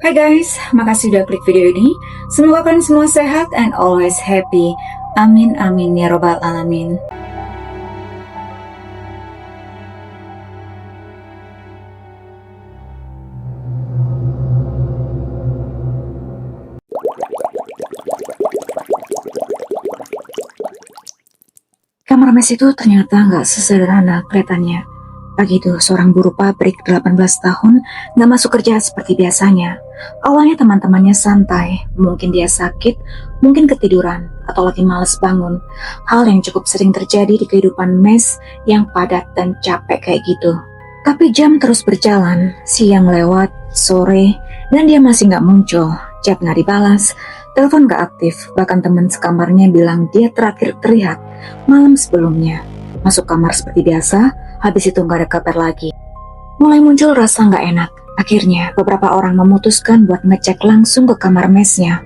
Hai guys, makasih udah klik video ini. Semoga kalian semua sehat and always happy. Amin amin ya robbal alamin. Kamar mes itu ternyata nggak sesederhana kelihatannya. Pagi itu seorang buruh pabrik 18 tahun nggak masuk kerja seperti biasanya. Awalnya teman-temannya santai, mungkin dia sakit, mungkin ketiduran, atau lagi males bangun. Hal yang cukup sering terjadi di kehidupan mes yang padat dan capek kayak gitu. Tapi jam terus berjalan, siang lewat, sore, dan dia masih nggak muncul. Chat nggak dibalas, telepon nggak aktif, bahkan teman sekamarnya bilang dia terakhir terlihat malam sebelumnya. Masuk kamar seperti biasa, habis itu nggak ada kabar lagi. Mulai muncul rasa nggak enak. Akhirnya beberapa orang memutuskan buat ngecek langsung ke kamar mesnya.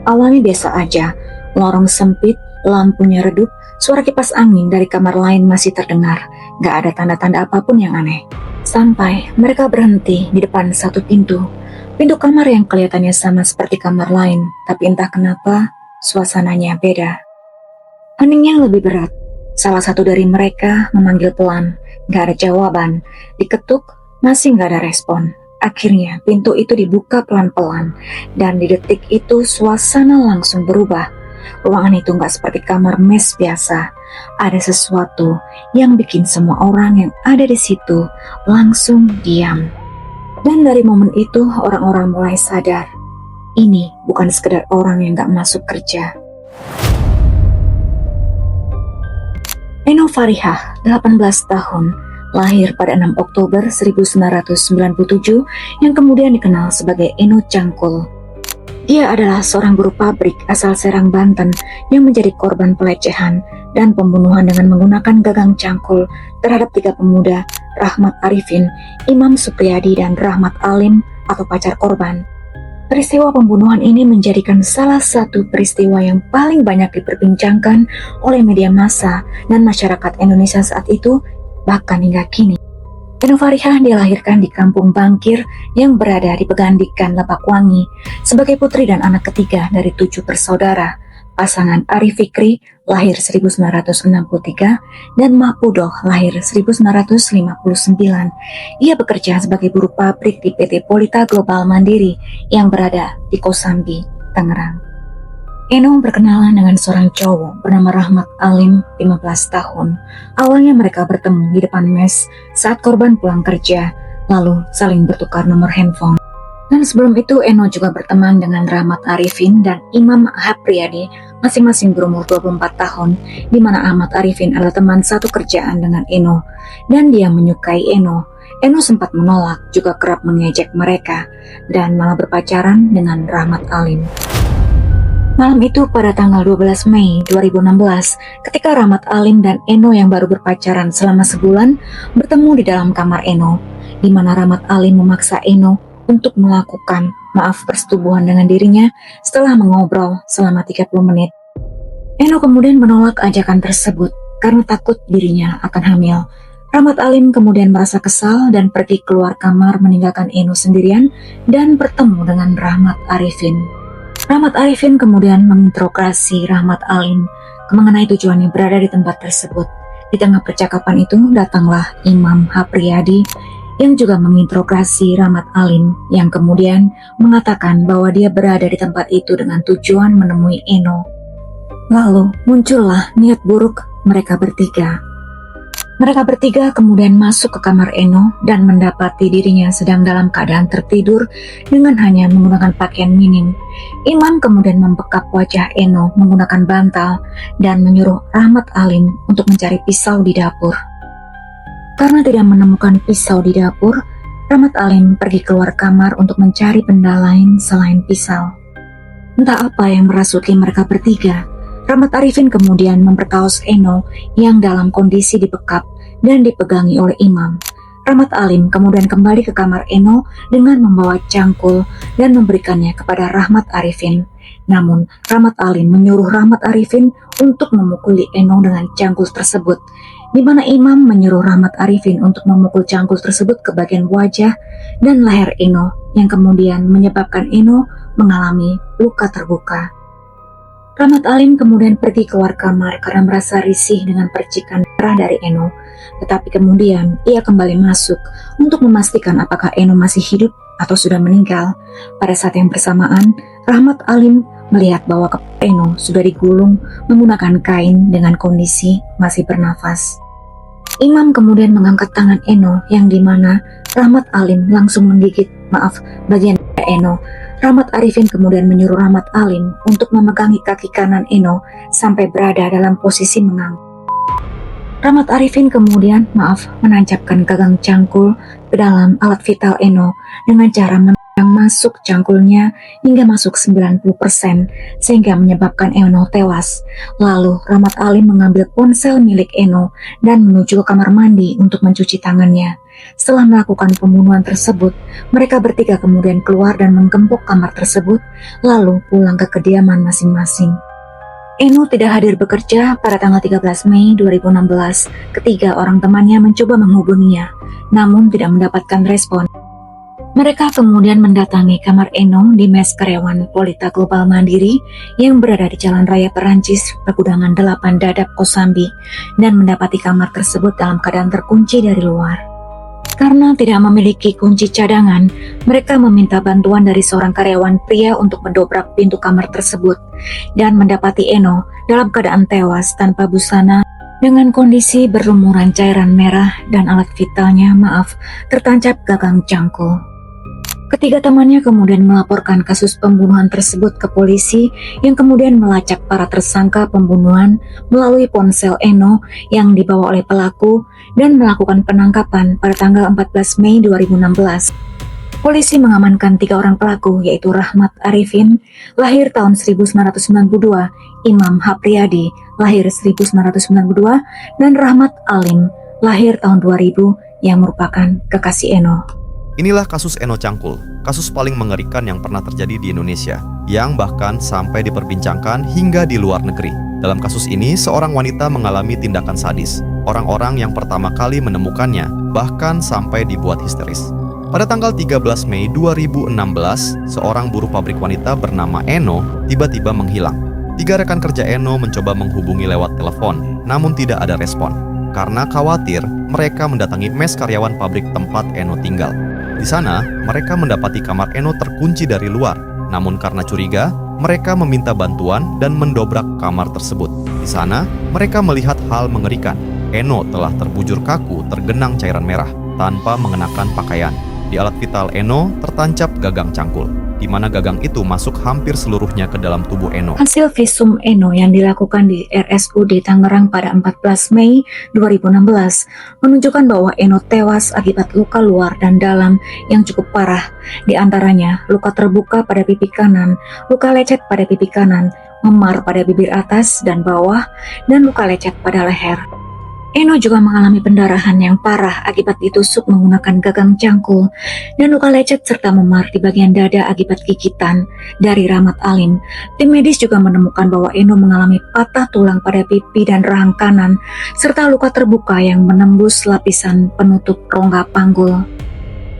Awalnya biasa aja, lorong sempit, lampunya redup, suara kipas angin dari kamar lain masih terdengar. Nggak ada tanda-tanda apapun yang aneh. Sampai mereka berhenti di depan satu pintu. Pintu kamar yang kelihatannya sama seperti kamar lain, tapi entah kenapa suasananya beda. Heningnya lebih berat. Salah satu dari mereka memanggil pelan. Nggak ada jawaban. Diketuk, masih nggak ada respon. Akhirnya pintu itu dibuka pelan-pelan. Dan di detik itu suasana langsung berubah. Ruangan itu nggak seperti kamar mes biasa. Ada sesuatu yang bikin semua orang yang ada di situ langsung diam. Dan dari momen itu orang-orang mulai sadar. Ini bukan sekedar orang yang nggak masuk kerja. Eno Farihah, 18 tahun, lahir pada 6 Oktober 1997 yang kemudian dikenal sebagai Eno Cangkul. Dia adalah seorang buruh pabrik asal Serang, Banten yang menjadi korban pelecehan dan pembunuhan dengan menggunakan gagang cangkul terhadap 3 pemuda, Rahmat Arifin, Imam Supriyadi, dan Rahmat Alim atau pacar korban. Peristiwa pembunuhan ini menjadikan salah satu peristiwa yang paling banyak diperbincangkan oleh media massa dan masyarakat Indonesia saat itu, bahkan hingga kini. Eno Farihah dilahirkan di Kampung Bangkir yang berada di Pegandikan, Lebakwangi, sebagai putri dan anak ketiga dari 7 bersaudara. Pasangan Arif Fikri lahir 1963 dan Mahpudoh lahir 1959. Ia bekerja sebagai buruh pabrik di PT Polita Global Mandiri yang berada di Kosambi, Tangerang. Eno berkenalan dengan seorang cowok bernama Rahmat Alim, 15 tahun. Awalnya mereka bertemu di depan mes saat korban pulang kerja, lalu saling bertukar nomor handphone. Dan sebelum itu Eno juga berteman dengan Rahmat Arifin dan Imam Hapriyadi, masing-masing berumur 24 tahun, di mana Ahmad Arifin adalah teman satu kerjaan dengan Eno, dan dia menyukai Eno. Eno sempat menolak, juga kerap mengejek mereka, dan malah berpacaran dengan Rahmat Alim. Malam itu pada tanggal 12 Mei 2016, ketika Rahmat Alim dan Eno yang baru berpacaran selama sebulan, bertemu di dalam kamar Eno, di mana Rahmat Alim memaksa Eno untuk melakukan persetubuhan dengan dirinya setelah mengobrol selama 30 menit. Eno kemudian menolak ajakan tersebut karena takut dirinya akan hamil. Rahmat Alim kemudian merasa kesal dan pergi keluar kamar meninggalkan Eno sendirian dan bertemu dengan Rahmat Arifin. Rahmat Arifin kemudian menginterogasi Rahmat Alim mengenai tujuannya berada di tempat tersebut. Di tengah percakapan itu datanglah Imam Hapriyadi yang juga menginterogasi Rahmat Alim yang kemudian mengatakan bahwa dia berada di tempat itu dengan tujuan menemui Eno. Lalu muncullah niat buruk mereka bertiga. Mereka bertiga kemudian masuk ke kamar Eno dan mendapati dirinya sedang dalam keadaan tertidur dengan hanya menggunakan pakaian minim. Imam kemudian membekap wajah Eno menggunakan bantal dan menyuruh Rahmat Alim untuk mencari pisau di dapur. Karena tidak menemukan pisau di dapur, Rahmat Alim pergi keluar kamar untuk mencari benda lain selain pisau. Entah apa yang merasuki mereka bertiga, Rahmat Arifin kemudian memperkaos Eno yang dalam kondisi dibekap dan dipegangi oleh Imam. Rahmat Alim kemudian kembali ke kamar Eno dengan membawa cangkul dan memberikannya kepada Rahmat Arifin. Namun, Rahmat Alim menyuruh Rahmat Arifin untuk memukuli Eno dengan cangkul tersebut. di mana Imam menyuruh Rahmat Arifin untuk memukul cangkul tersebut ke bagian wajah dan leher Eno, yang kemudian menyebabkan Eno mengalami luka terbuka. Rahmat Alim kemudian pergi keluar kamar karena merasa risih dengan percikan darah dari Eno, tetapi kemudian ia kembali masuk untuk memastikan apakah Eno masih hidup atau sudah meninggal. Pada saat yang bersamaan, Rahmat Alim melihat bahwa kepala Eno sudah digulung menggunakan kain dengan kondisi masih bernafas. Imam kemudian mengangkat tangan Eno yang dimana Rahmat Alim langsung menggigit bagian dada Eno. Rahmat Arifin kemudian menyuruh Rahmat Alim untuk memegangi kaki kanan Eno sampai berada dalam posisi mengangguk. Rahmat Arifin kemudian menancapkan gagang cangkul ke dalam alat vital Eno dengan cara yang masuk cangkulnya hingga masuk 90% sehingga menyebabkan Eno tewas. Lalu Rahmat Alim mengambil ponsel milik Eno dan menuju ke kamar mandi untuk mencuci tangannya. Setelah melakukan pembunuhan tersebut, mereka bertiga kemudian keluar dan menggembok kamar tersebut lalu pulang ke kediaman masing-masing. Eno tidak hadir bekerja pada tanggal 13 Mei 2016. Ketiga orang temannya mencoba menghubunginya, namun tidak mendapatkan respon. Mereka kemudian mendatangi kamar Eno di mes karyawan Polita Global Mandiri yang berada di Jalan Raya Perancis, Pergudangan 8 Dadap, Kosambi, dan mendapati kamar tersebut dalam keadaan terkunci dari luar. Karena tidak memiliki kunci cadangan, mereka meminta bantuan dari seorang karyawan pria untuk mendobrak pintu kamar tersebut dan mendapati Eno dalam keadaan tewas tanpa busana dengan kondisi berlumuran cairan merah dan alat vitalnya tertancap gagang cangkul. Ketiga temannya kemudian melaporkan kasus pembunuhan tersebut ke polisi yang kemudian melacak para tersangka pembunuhan melalui ponsel Eno yang dibawa oleh pelaku dan melakukan penangkapan pada tanggal 14 Mei 2016. Polisi mengamankan 3 orang pelaku yaitu Rahmat Arifin, lahir tahun 1992, Imam Hapriyadi, lahir 1992, dan Rahmat Alim, lahir tahun 2000 yang merupakan kekasih Eno. Inilah kasus Eno Cangkul, kasus paling mengerikan yang pernah terjadi di Indonesia, yang bahkan sampai diperbincangkan hingga di luar negeri. Dalam kasus ini, seorang wanita mengalami tindakan sadis. Orang-orang yang pertama kali menemukannya bahkan sampai dibuat histeris. Pada tanggal 13 Mei 2016, seorang buruh pabrik wanita bernama Eno tiba-tiba menghilang. 3 rekan kerja Eno mencoba menghubungi lewat telepon, namun tidak ada respon. Karena khawatir, mereka mendatangi mes karyawan pabrik tempat Eno tinggal. Di sana, mereka mendapati kamar Eno terkunci dari luar. Namun karena curiga, mereka meminta bantuan dan mendobrak kamar tersebut. Di sana, mereka melihat hal mengerikan. Eno telah terbujur kaku tergenang cairan merah tanpa mengenakan pakaian. Di alat vital Eno tertancap gagang cangkul, di mana gagang itu masuk hampir seluruhnya ke dalam tubuh Eno. Hasil visum Eno yang dilakukan di RSUD Tangerang pada 14 Mei 2016 menunjukkan bahwa Eno tewas akibat luka luar dan dalam yang cukup parah. Di antaranya luka terbuka pada pipi kanan, luka lecet pada pipi kanan, memar pada bibir atas dan bawah, dan luka lecet pada leher. Eno juga mengalami pendarahan yang parah akibat ditusuk menggunakan gagang cangkul dan luka lecet serta memar di bagian dada akibat gigitan dari Rahmat Alim. Tim medis juga menemukan bahwa Eno mengalami patah tulang pada pipi dan rahang kanan serta luka terbuka yang menembus lapisan penutup rongga panggul.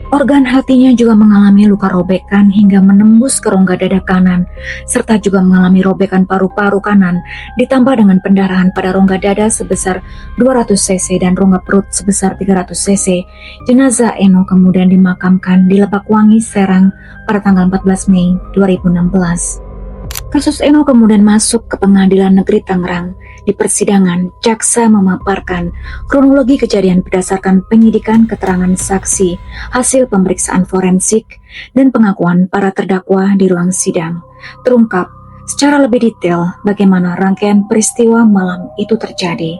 Organ hatinya juga mengalami luka robekan hingga menembus ke rongga dada kanan, serta juga mengalami robekan paru-paru kanan, ditambah dengan pendarahan pada rongga dada sebesar 200 cc dan rongga perut sebesar 300 cc. Jenazah Eno kemudian dimakamkan di Lebakwangi, Serang pada tanggal 14 Mei 2016. Kasus Eno kemudian masuk ke Pengadilan Negeri Tangerang. Di persidangan, jaksa memaparkan kronologi kejadian berdasarkan penyidikan keterangan saksi, hasil pemeriksaan forensik, dan pengakuan para terdakwa di ruang sidang. Terungkap secara lebih detail bagaimana rangkaian peristiwa malam itu terjadi.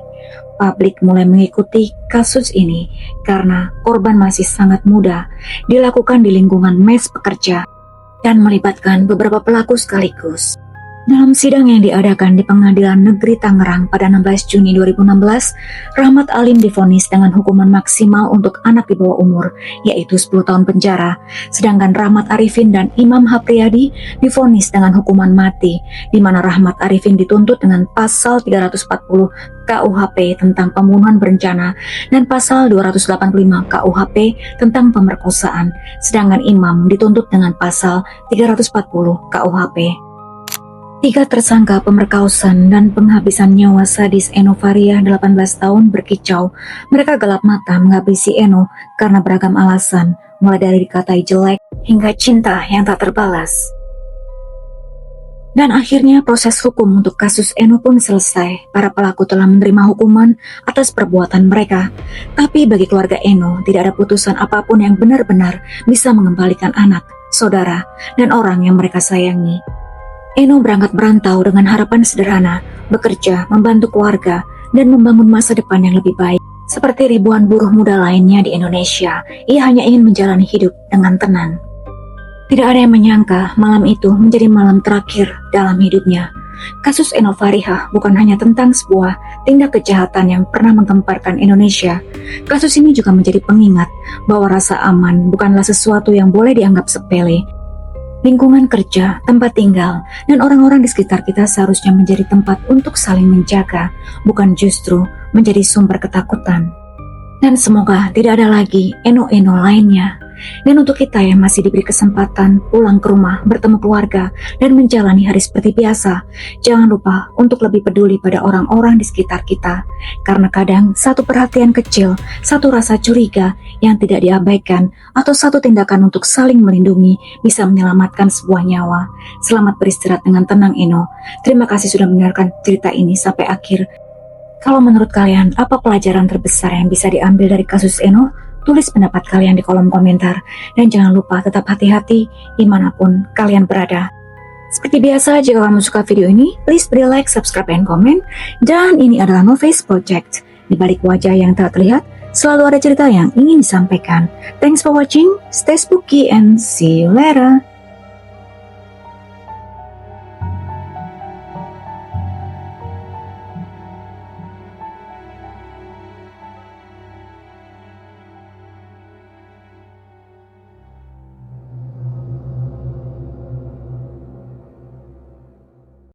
Publik mulai mengikuti kasus ini karena korban masih sangat muda, dilakukan di lingkungan mes pekerja, dan melibatkan beberapa pelaku sekaligus. Dalam sidang yang diadakan di Pengadilan Negeri Tangerang pada 16 Juni 2016, Rahmat Alim divonis dengan hukuman maksimal untuk anak di bawah umur, yaitu 10 tahun penjara. Sedangkan Rahmat Arifin dan Imam Hapriyadi divonis dengan hukuman mati, di mana Rahmat Arifin dituntut dengan pasal 340 KUHP tentang pembunuhan berencana dan pasal 285 KUHP tentang pemerkosaan, sedangkan Imam dituntut dengan pasal 340 KUHP. 3 tersangka pemerkosaan dan penghabisan nyawa sadis Eno Fariah 18 tahun berkicau. Mereka gelap mata menghabisi Eno karena beragam alasan, mulai dari dikatai jelek hingga cinta yang tak terbalas. Dan akhirnya proses hukum untuk kasus Eno pun selesai. Para pelaku telah menerima hukuman atas perbuatan mereka. Tapi bagi keluarga Eno, tidak ada putusan apapun yang benar-benar bisa mengembalikan anak, saudara, dan orang yang mereka sayangi. Eno berangkat merantau dengan harapan sederhana, bekerja, membantu keluarga, dan membangun masa depan yang lebih baik. Seperti ribuan buruh muda lainnya di Indonesia, ia hanya ingin menjalani hidup dengan tenang. Tidak ada yang menyangka malam itu menjadi malam terakhir dalam hidupnya. Kasus Eno Fariah bukan hanya tentang sebuah tindak kejahatan yang pernah menggemparkan Indonesia. Kasus ini juga menjadi pengingat bahwa rasa aman bukanlah sesuatu yang boleh dianggap sepele. Lingkungan kerja, tempat tinggal, dan orang-orang di sekitar kita seharusnya menjadi tempat untuk saling menjaga, bukan justru menjadi sumber ketakutan. Dan semoga tidak ada lagi Eno-Eno lainnya. Dan untuk kita yang masih diberi kesempatan pulang ke rumah, bertemu keluarga, dan menjalani hari seperti biasa, jangan lupa untuk lebih peduli pada orang-orang di sekitar kita. Karena kadang satu perhatian kecil, satu rasa curiga yang tidak diabaikan, atau satu tindakan untuk saling melindungi bisa menyelamatkan sebuah nyawa. Selamat beristirahat dengan tenang, Eno. Terima kasih sudah mendengarkan cerita ini sampai akhir. Kalau menurut kalian, apa pelajaran terbesar yang bisa diambil dari kasus Eno? Tulis pendapat kalian di kolom komentar. Dan jangan lupa tetap hati-hati dimanapun kalian berada. Seperti biasa, jika kamu suka video ini, please beri like, subscribe, and komen. Dan ini adalah No Face Project. Di balik wajah yang tak terlihat, selalu ada cerita yang ingin disampaikan. Thanks for watching, stay spooky, and see you later.